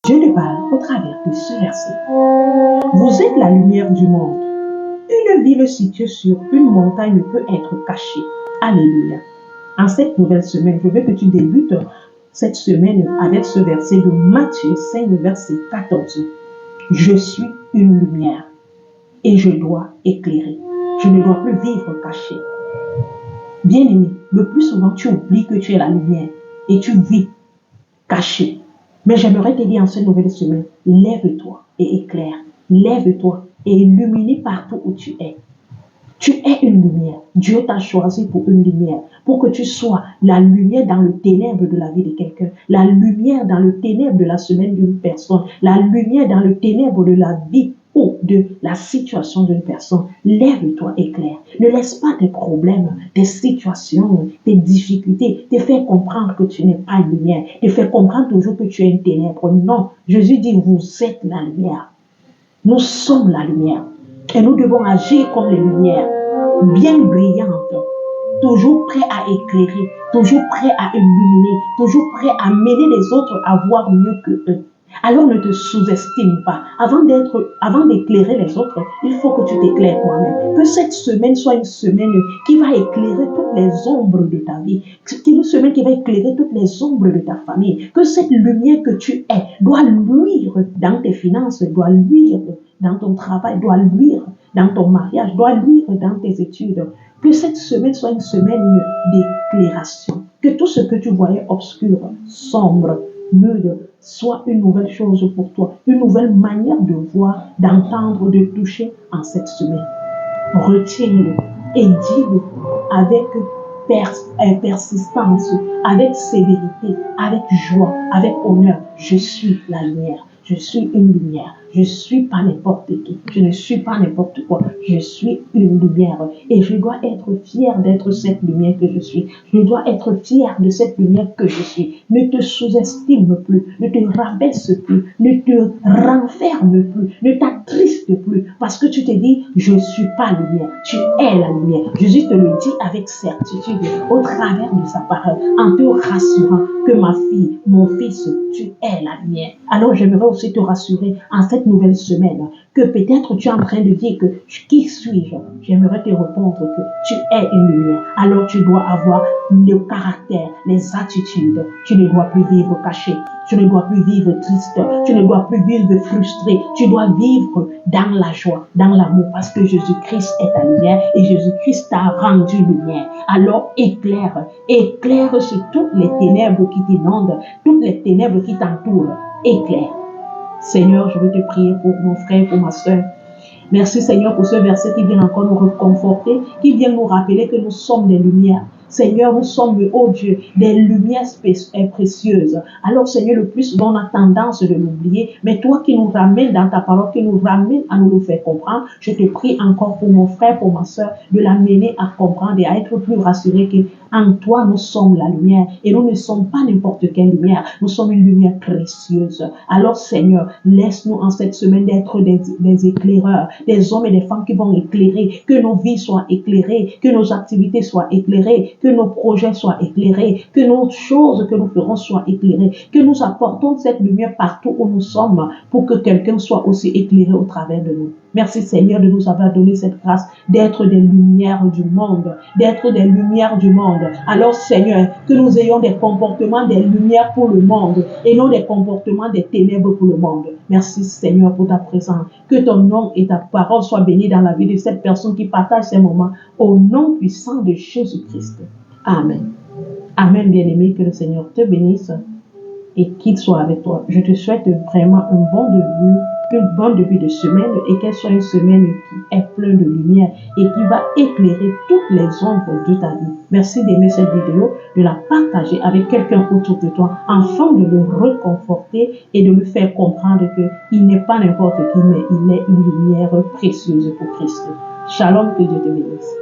Dieu te parle au travers de ce verset. Vous êtes la lumière du monde. Une ville située sur une montagne ne peut être cachée. Alléluia. En cette nouvelle semaine, je veux que tu débutes cette semaine avec ce verset de Matthieu 5, verset 14. Je suis une lumière et je dois éclairer. Je ne dois plus vivre caché. Bien-aimé, le plus souvent tu oublies que tu es la lumière et tu vis caché. Mais j'aimerais te dire en cette nouvelle semaine, lève-toi et éclaire. Lève-toi et illumine partout où tu es. Tu es une lumière. Dieu t'a choisi pour une lumière, pour que tu sois la lumière dans le ténèbre de la vie de quelqu'un, la lumière dans le ténèbre de la semaine d'une personne, la lumière dans le ténèbre de la vie ou de la situation d'une personne. Lève-toi, éclaire. Ne laisse pas tes problèmes, tes situations, tes difficultés te faire comprendre que tu n'es pas une lumière, te faire comprendre toujours que tu es une ténèbre. Non, Jésus dit, vous êtes la lumière. Nous sommes la lumière. Et nous devons agir comme les lumières, bien brillantes, toujours prêts à éclairer, toujours prêts à illuminer, toujours prêts à mener les autres à voir mieux que eux. Alors ne te sous-estime pas. Avant d'éclairer les autres, il faut que tu t'éclaires toi-même. Que cette semaine soit une semaine qui va éclairer toutes les ombres de ta vie. Une semaine qui va éclairer toutes les ombres de ta famille. Que cette lumière que tu es doit luire dans tes finances, doit luire dans ton travail, doit luire dans ton mariage, doit luire dans tes études. Que cette semaine soit une semaine d'éclairation. Que tout ce que tu voyais obscur, sombre, nude, soit une nouvelle chose pour toi, une nouvelle manière de voir, d'entendre, de toucher en cette semaine. Retiens-le et dis-le avec persistance, avec sévérité, avec joie, avec honneur. Je suis la lumière. Je suis une lumière. Je ne suis pas n'importe qui. Je ne suis pas n'importe quoi. Je suis une lumière. Et je dois être fière d'être cette lumière que je suis. Je dois être fière de cette lumière que je suis. Ne te sous-estime plus. Ne te rabaisse plus. Ne te renferme plus. Ne t'attriste plus. Parce que tu te dis, je ne suis pas lumière. Tu es la lumière. Jésus te le dit avec certitude au travers de sa parole. En te rassurant que ma fille, mon fils, tu es la lumière. Alors j'aimerais aussi te rassurer en cette nouvelle semaine que peut-être tu es en train de dire que qui suis-je? J'aimerais te répondre que tu es une lumière. Alors tu dois avoir le caractère, les attitudes. Tu ne dois plus vivre caché. Tu ne dois plus vivre triste. Tu ne dois plus vivre frustré. Tu dois vivre dans la joie, dans l'amour, parce que Jésus-Christ est ta lumière et Jésus-Christ t'a rendu lumière. Alors éclaire sur toutes les ténèbres qui t'inondent, toutes les ténèbres qui t'entourent. Éclaire. Seigneur, je veux te prier pour mon frère, pour ma soeur. Merci Seigneur pour ce verset qui vient encore nous reconforter, qui vient nous rappeler que nous sommes des lumières. Seigneur, nous sommes, oh Dieu, des lumières précieuses. Alors Seigneur, le plus souvent on a tendance de l'oublier, mais toi qui nous ramènes dans ta parole, qui nous ramène à nous le faire comprendre, je te prie encore pour mon frère, pour ma soeur, de l'amener à comprendre et à être plus rassuré que en toi, nous sommes la lumière et nous ne sommes pas n'importe quelle lumière. Nous sommes une lumière précieuse. Alors, Seigneur, laisse-nous en cette semaine d'être des éclaireurs, des hommes et des femmes qui vont éclairer, que nos vies soient éclairées, que nos activités soient éclairées, que nos projets soient éclairés, que nos choses que nous ferons soient éclairées, que nous apportons cette lumière partout où nous sommes pour que quelqu'un soit aussi éclairé au travers de nous. Merci Seigneur de nous avoir donné cette grâce d'être des lumières du monde, d'être des lumières du monde. Alors Seigneur, que nous ayons des comportements des lumières pour le monde et non des comportements des ténèbres pour le monde. Merci Seigneur pour ta présence. Que ton nom et ta parole soient bénis dans la vie de cette personne qui partage ces moments au nom puissant de Jésus-Christ. Amen. Amen, bien-aimé, que le Seigneur te bénisse et qu'il soit avec toi. Je te souhaite vraiment un bon début de semaine et qu'elle soit une semaine qui est pleine de lumière et qui va éclairer toutes les ombres de ta vie. Merci d'aimer cette vidéo, de la partager avec quelqu'un autour de toi afin de le reconforter et de lui faire comprendre qu'il n'est pas n'importe qui, mais il est une lumière précieuse pour Christ. Shalom, que Dieu te bénisse.